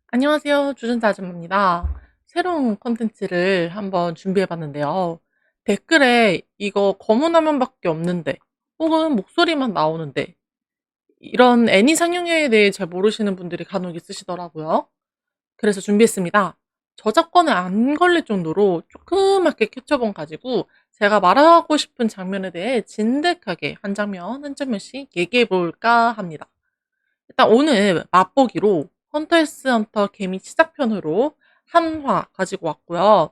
안녕하세요. 주전자 아줌마입니다. 새로운 콘텐츠를 한번 준비해 봤는데요. 댓글에 이거 검은 화면밖에 없는데 혹은 목소리만 나오는데 이런 애니 상영회에 대해 잘 모르시는 분들이 간혹 있으시더라고요. 그래서 준비했습니다. 저작권에 안 걸릴 정도로 조그맣게 캡처본 가지고 제가 말하고 싶은 장면에 대해 진득하게 한 장면 한 장면씩 얘기해 볼까 합니다. 일단 오늘 맛보기로 헌터 x 헌터 개미 시작편으로 한 화 가지고 왔고요.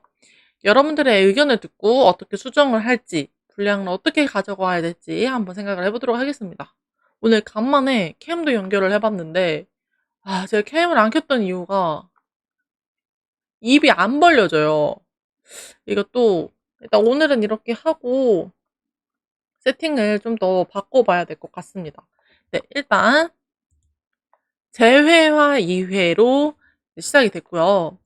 여러분들의 의견을 듣고 어떻게 수정을 할지, 분량을 어떻게 가져가야 될지 한번 생각을 해보도록 하겠습니다. 오늘 간만에 캠도 연결을 해봤는데, 제가 캠을 안 켰던 이유가 입이 안 벌려져요. 이것도 일단 오늘은 이렇게 하고 세팅을 좀 더 바꿔봐야 될 것 같습니다. 네, 일단 재회화 2회로 시작이 됐고요.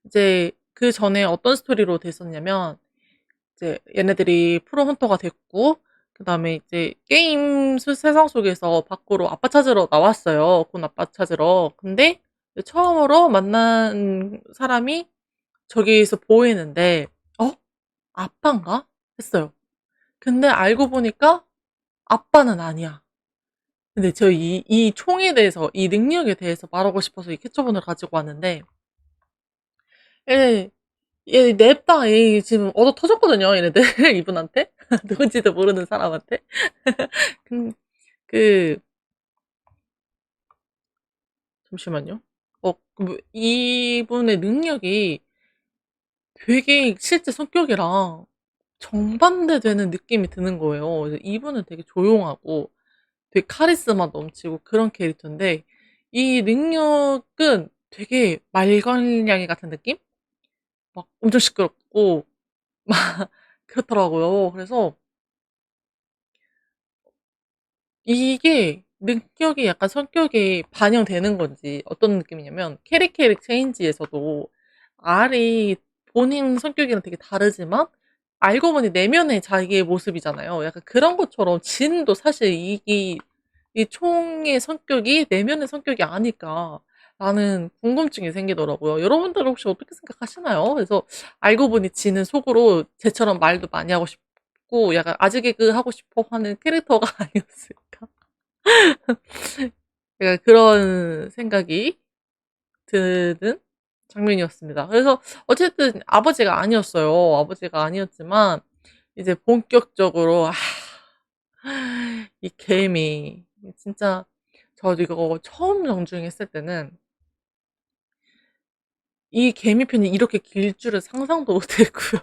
이제 그 전에 어떤 스토리로 됐었냐면 이제 얘네들이 프로 헌터가 됐고 그다음에 이제 게임 세상 속에서 밖으로 아빠 찾으러 나왔어요. 곧 아빠 찾으러. 근데 처음으로 만난 사람이 저기서 보이는데 아빠인가? 했어요. 근데 알고 보니까 아빠는 아니야. 근데 저 이 총에 대해서, 이 능력에 대해서 말하고 싶어서 이 캐처본을 가지고 왔는데, 얘, 얘 냅다, 얘 지금 얻어 터졌거든요, 얘네들. 이분한테. 누군지도 모르는 사람한테. 그, 그, 잠시만요. 이분의 능력이 되게 실제 성격이랑 정반대되는 느낌이 드는 거예요. 그래서 이분은 되게 조용하고 되게 카리스마 넘치고 그런 캐릭터인데, 이 능력은 되게 말괄량이 같은 느낌? 막 엄청 시끄럽고, 막 그렇더라고요. 그래서 이게 능력이 약간 성격이 반영되는 건지 어떤 느낌이냐면 캐릭 체인지에서도 알이 본인 성격이랑 되게 다르지만 알고 보니 내면의 자기의 모습이잖아요. 약간 그런 것처럼 진도 사실 이 총의 성격이 내면의 성격이 아닐까 라는 궁금증이 생기더라고요. 여러분들은 혹시 어떻게 생각하시나요? 그래서 알고 보니 진은 속으로 쟤처럼 말도 많이 하고 싶고 약간 아재 개그 하고 싶어 하는 캐릭터가 아니었을까? 약간 그런 생각이 드는 장면이었습니다. 그래서 어쨌든 아버지가 아니었어요. 아버지가 아니었지만 이제 본격적으로 이 개미 진짜 저 이거 처음 정주행했을 때는 이 개미 편이 이렇게 길 줄은 상상도 못했고요.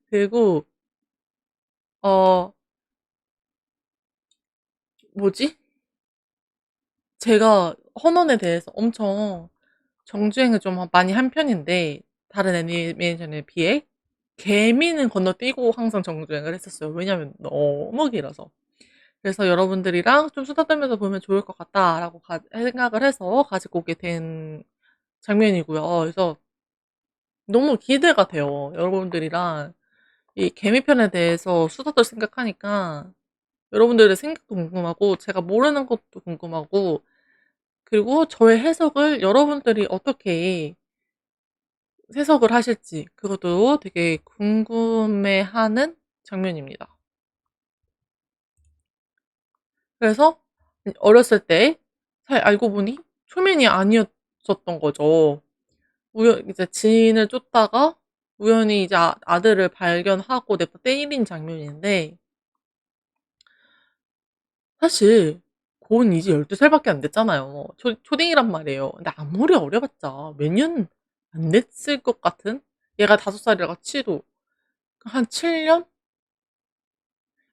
그리고 어 뭐지? 제가 헌원에 대해서 엄청 정주행을 좀 많이 한 편인데 다른 애니메이션에 비해 개미는 건너뛰고 항상 정주행을 했었어요. 왜냐면 너무 길어서. 그래서 여러분들이랑 좀 수다 떨면서 보면 좋을 것 같다라고 생각을 해서 가지고 오게 된 장면이고요. 그래서 너무 기대가 돼요. 여러분들이랑 이 개미편에 대해서 수다 떨 생각하니까 여러분들의 생각도 궁금하고 제가 모르는 것도 궁금하고 그리고 저의 해석을 여러분들이 어떻게 해석을 하실지 그것도 되게 궁금해하는 장면입니다. 그래서 어렸을 때 잘 알고 보니 초면이 아니었었던 거죠. 이제 지인을 쫓다가 우연히 이제 아들을 발견하고 냅다 때린 장면인데 사실 고은 이제 12살밖에 안 됐잖아요. 초딩이란 말이에요. 근데 아무리 어려봤자 몇 년 안 됐을 것 같은? 얘가 5살이라 치도 한 7년?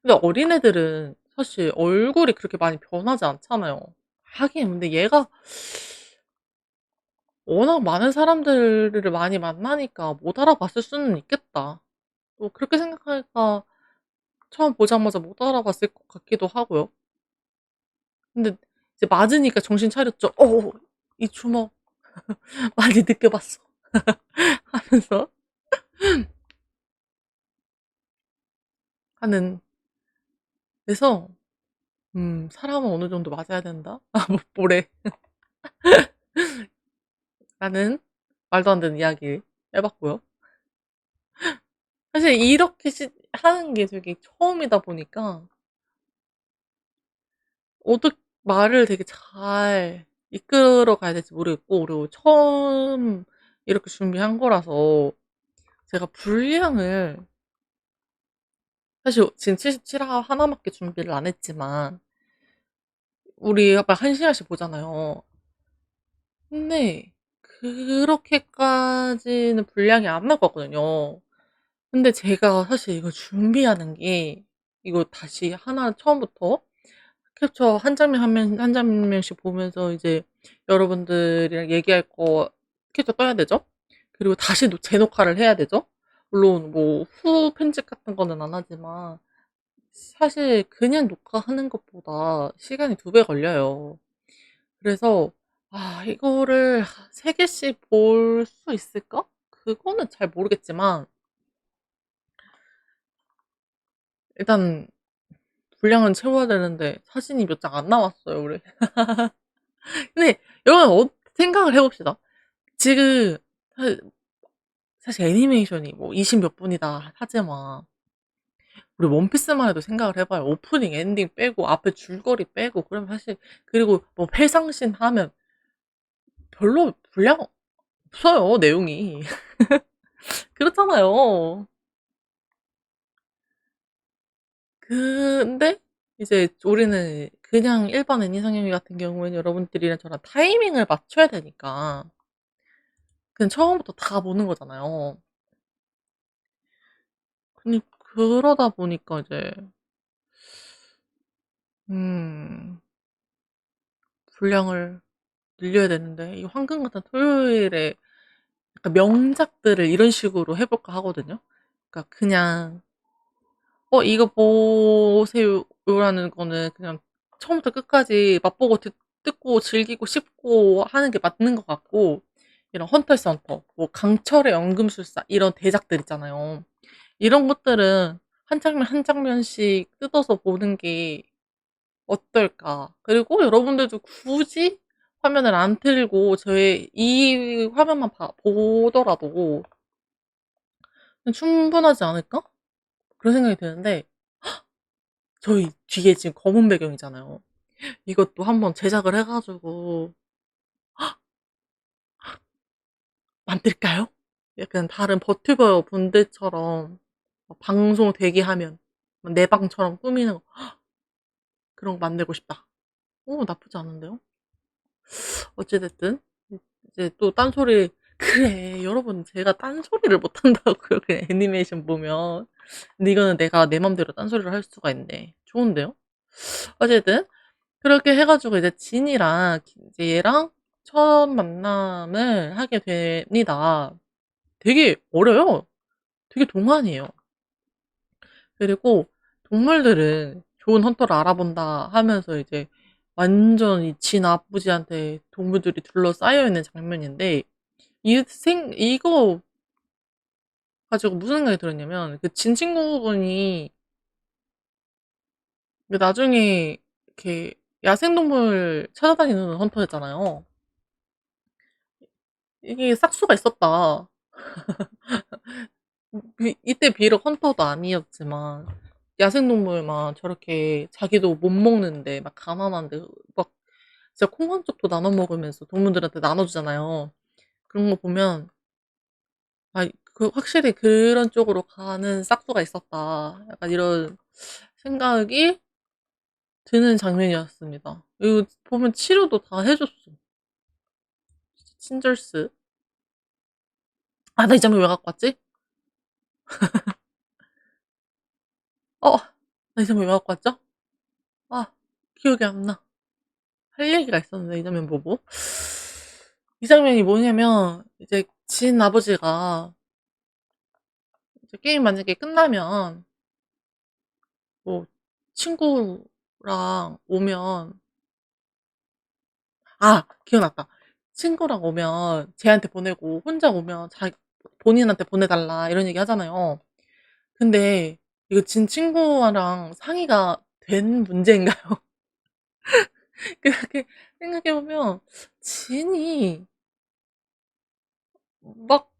근데 어린애들은 사실 얼굴이 그렇게 많이 변하지 않잖아요. 하긴 근데 얘가 워낙 많은 사람들을 많이 만나니까 못 알아봤을 수는 있겠다. 또 그렇게 생각하니까 처음 보자마자 못 알아봤을 것 같기도 하고요. 근데 이제 맞으니까 정신 차렸죠. 이 주먹 많이 느껴봤어. 하면서 하는. 그래서 사람은 어느 정도 맞아야 된다. 뭐 뭐래. 라는 말도 안 되는 이야기 해봤고요. 사실 이렇게 하는 게 되게 처음이다 보니까 어떻게 말을 되게 잘 이끌어 가야 될지 모르겠고, 그리고 처음 이렇게 준비한 거라서 제가 분량을 사실 지금 77화 하나밖에 준비를 안 했지만 우리 막 1시간씩 보잖아요. 근데 그렇게까지는 분량이 안 나거든요. 근데 제가 사실 이거 준비하는 게 이거 다시 하나 처음부터 캡처 한 장면 한 장면씩 보면서 이제 여러분들이랑 얘기할 거 캡처 떠야 되죠. 그리고 다시 재녹화를 해야 되죠. 물론 뭐 후 편집 같은 거는 안 하지만 사실 그냥 녹화하는 것보다 시간이 2배 걸려요. 그래서 이거를 3개씩 볼 수 있을까? 그거는 잘 모르겠지만 일단 분량은 채워야 되는데 사진이 몇 장 안 나왔어요, 우리. 근데 여러분 생각을 해봅시다. 지금 사실 애니메이션이 뭐 20 몇 분이다 하지만 우리 원피스만 해도 생각을 해봐요. 오프닝, 엔딩 빼고 앞에 줄거리 빼고 그러면 사실, 그리고 뭐 회상씬 하면 별로 분량 없어요, 내용이. 그렇잖아요. 근데 이제 우리는 그냥 일반 애니상영이 같은 경우에는 여러분들이랑 저랑 타이밍을 맞춰야 되니까 그냥 처음부터 다 보는 거잖아요. 근데 그러다 보니까 이제 음 분량을 늘려야 되는데 이 황금 같은 토요일에 약간 명작들을 이런 식으로 해 볼까 하거든요. 그러니까 그냥 이거 보세요라는 거는 그냥 처음부터 끝까지 맛보고 듣고 즐기고 싶고 하는 게 맞는 것 같고, 이런 헌터 x 헌터, 뭐 강철의 연금술사 이런 대작들 있잖아요. 이런 것들은 한 장면 한 장면씩 뜯어서 보는 게 어떨까? 그리고 여러분들도 굳이 화면을 안 틀고 저의 이 화면만 보더라도 충분하지 않을까? 그런 생각이 드는데, 저희 뒤에 지금 검은 배경이잖아요. 이것도 한번 제작을 해가지고 만들까요? 약간 다른 버튜버 분들처럼 방송 대기하면 내 방처럼 꾸미는 거, 그런 거 만들고 싶다. 오, 나쁘지 않은데요? 어찌됐든 이제 또 딴소리, 그래 여러분, 제가 딴소리를 못한다고요, 그냥 애니메이션 보면. 근데 이거는 내가 내 맘대로 딴소리를 할 수가 있네. 좋은데요? 어쨌든 그렇게 해가지고 이제 진이랑 이제 얘랑 첫 만남을 하게 됩니다. 되게 어려요. 되게 동안이에요. 그리고 동물들은 좋은 헌터를 알아본다 하면서 이제 완전 이 진 아버지한테 동물들이 둘러싸여 있는 장면인데, 이거 가지고 무슨 생각이 들었냐면, 그 진 친구분이 나중에 이렇게 야생동물 찾아다니는 헌터였잖아요. 이게 싹수가 있었다. 이때 비록 헌터도 아니었지만 야생동물만 저렇게 자기도 못 먹는데 막 가난한데 막 진짜 콩 한 쪽도 나눠 먹으면서 동물들한테 나눠주잖아요. 그런 거 보면 확실히 그런 쪽으로 가는 싹수가 있었다, 약간 이런 생각이 드는 장면이었습니다. 이거 보면 치료도 다 해줬어. 친절스. 나 이 장면 왜 갖고 왔지? 어, 나 이 장면 왜 갖고 왔죠? 아, 기억이 안 나. 할 얘기가 있었는데 이 장면 보고. 이 장면이 뭐냐면 이제 진 아버지가 이제 게임 만약에 끝나면 뭐 친구랑 오면, 기억났다. 친구랑 오면 쟤한테 보내고 혼자 오면 본인한테 보내달라 이런 얘기 하잖아요. 근데 이거 진 친구랑 상의가 된 문제인가요? 그렇게 생각해보면 진이 막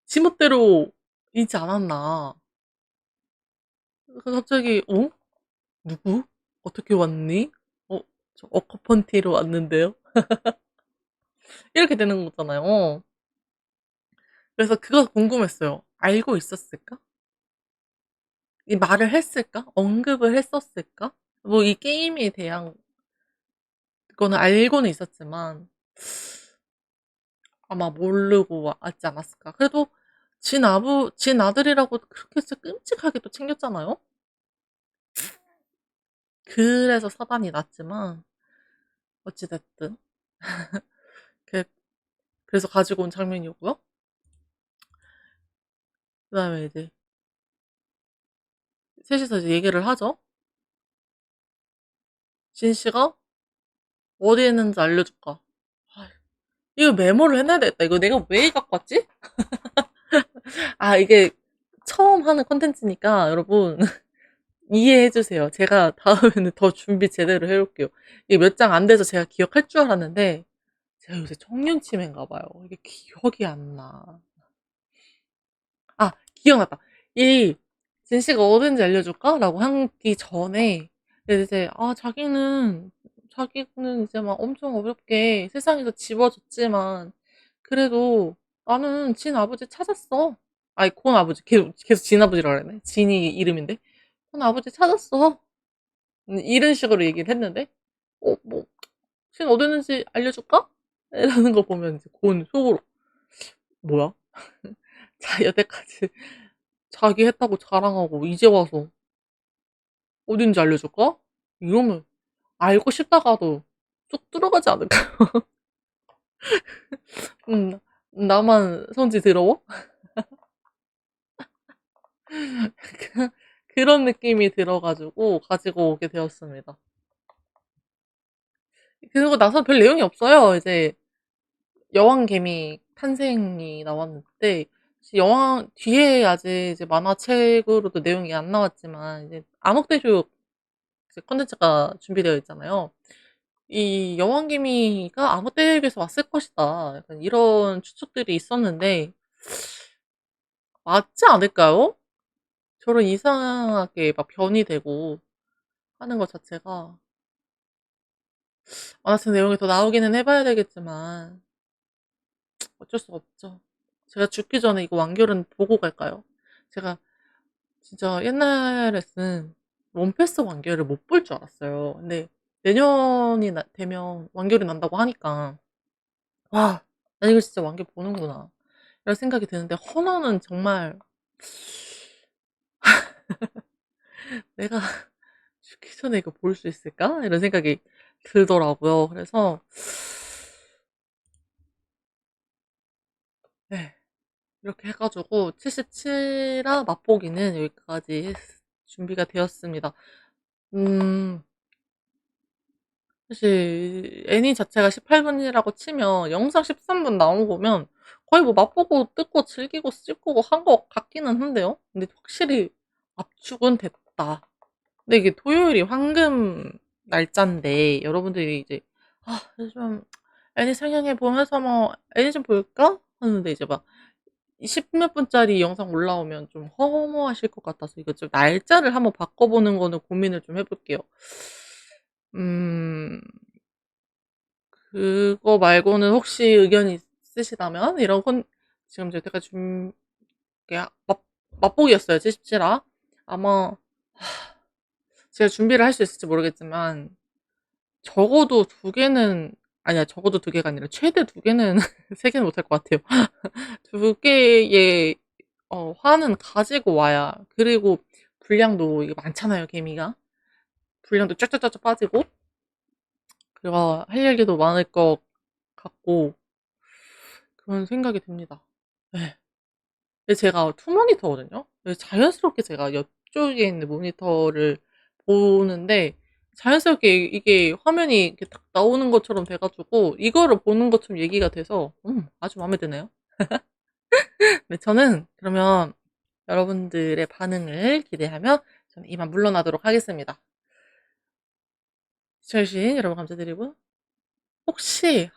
지멋대로 이지 않았나. 갑자기 누구? 어떻게 왔니? 어, 저 어커펀티로 왔는데요. 이렇게 되는 거잖아요. 그래서 그거 궁금했어요. 알고 있었을까? 이 말을 했을까? 언급을 했었을까? 뭐 이 게임에 대한 거는 알고는 있었지만 아마 모르고 왔지 않았을까. 그래도 진 아들이라고 그렇게 진짜 끔찍하게 또 챙겼잖아요. 그래서 사단이 났지만 어찌됐든 그- 그래서 가지고 온 장면이었고요. 그다음에 이제 셋이서 이제 얘기를 하죠. 진 씨가 어디에 있는지 알려줄까? 아, 이거 메모를 해놔야 되겠다. 이거 내가 왜 갖고 왔지? 아, 이게 처음 하는 콘텐츠니까 여러분 이해해 주세요. 제가 다음에는 더 준비 제대로 해올게요. 이게 몇 장 안 돼서 제가 기억할 줄 알았는데 제가 요새 청년치매인가 봐요. 이게 기억이 안 나. 아, 기억났다. 이 진씨가 어딘지 알려줄까? 라고 하기 전에 이제 자기는 이제 막 엄청 어렵게 세상에서 집어줬지만 그래도 나는 진 아버지 찾았어. 아니, 곤 아버지. 계속 진 아버지라고 그러네. 진이 이름인데. 곤 아버지 찾았어. 이런 식으로 얘기를 했는데, 뭐, 진 어디 있는지 알려줄까? 라는 거 보면 이제 곤 속으로, 뭐야? 여태까지 자기 했다고 자랑하고, 이제 와서 어딘지 알려줄까? 이러면 알고 싶다가도 쏙 들어가지 않을까? 음, 나만 성질 더러워? 그런 느낌이 들어가지고 가지고 오게 되었습니다. 그리고 나서 별 내용이 없어요. 이제 여왕개미 탄생이 나왔는데 여왕 뒤에 아직 이제 만화책으로도 내용이 안 나왔지만 이제 암흑대교육 콘텐츠가 준비되어 있잖아요. 이 여왕개미가 암흑대교육에서 왔을 것이다. 약간 이런 추측들이 있었는데 맞지 않을까요? 저런 이상하게 막 변이 되고 하는 것 자체가 만화책 내용이 더 나오기는 해봐야 되겠지만 어쩔 수가 없죠. 제가 죽기 전에 이거 완결은 보고 갈까요? 제가 진짜 옛날에 쓴 원피스 완결을 못 볼 줄 알았어요. 근데 내년이 되면 완결이 난다고 하니까 와, 나 이거 진짜 완결 보는구나. 이런 생각이 드는데 헌어는 정말 내가 죽기 전에 이거 볼 수 있을까? 이런 생각이 들더라고요. 그래서 네, 이렇게 해가지고 77화 맛보기는 여기까지 준비가 되었습니다. 음, 사실 애니 자체가 18분이라고 치면 영상 13분 나온 거면 거의 뭐 맛보고 뜯고 즐기고 씹고 한 거 같기는 한데요. 근데 확실히 압축은 됐다. 근데 이게 토요일이 황금 날짜인데 여러분들이 이제 좀 애니 상영해 보면서 뭐 애니 좀 볼까? 하는데 이제 막 10몇 분짜리 영상 올라오면 좀 허무하실 것 같아서 이거 좀 날짜를 한번 바꿔보는 거는 고민을 좀 해볼게요. 음, 그거 말고는 혹시 의견이 있으시다면 지금 여태까지 맛보기였어요. 77화. 아마 제가 준비를 할 수 있을지 모르겠지만 적어도 두 개는 아니야 적어도 두 개가 아니라 최대 두 개는 세 개는 못할 것 같아요. 두 개의 화는 가지고 와야 그리고 분량도 이게 많잖아요 개미가 분량도 쫙쫙쫙쫙 빠지고 그리고 할 얘기도 많을 것 같고 그런 생각이 듭니다. 네. 근데 제가 투 모니터거든요. 그래서 자연스럽게 제가 옆쪽에 있는 모니터를 보는데 자연스럽게 이게 화면이 이렇게 딱 나오는 것처럼 돼가지고 이거를 보는 것처럼 얘기가 돼서 아주 마음에 드네요. 네, 저는 그러면 여러분들의 반응을 기대하며 저는 이만 물러나도록 하겠습니다. 시청해주신 여러분 감사드리고 혹시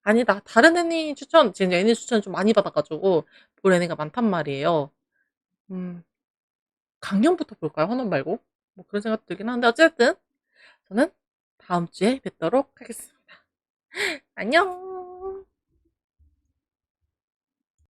아니다. 다른 애니 추천, 지금 애니 추천 좀 많이 받아가지고 볼 애니가 많단 말이에요. 음, 강연부터 볼까요? 헌옷 말고. 뭐 그런 생각 들긴 하는데, 어쨌든 저는 다음 주에 뵙도록 하겠습니다. 안녕!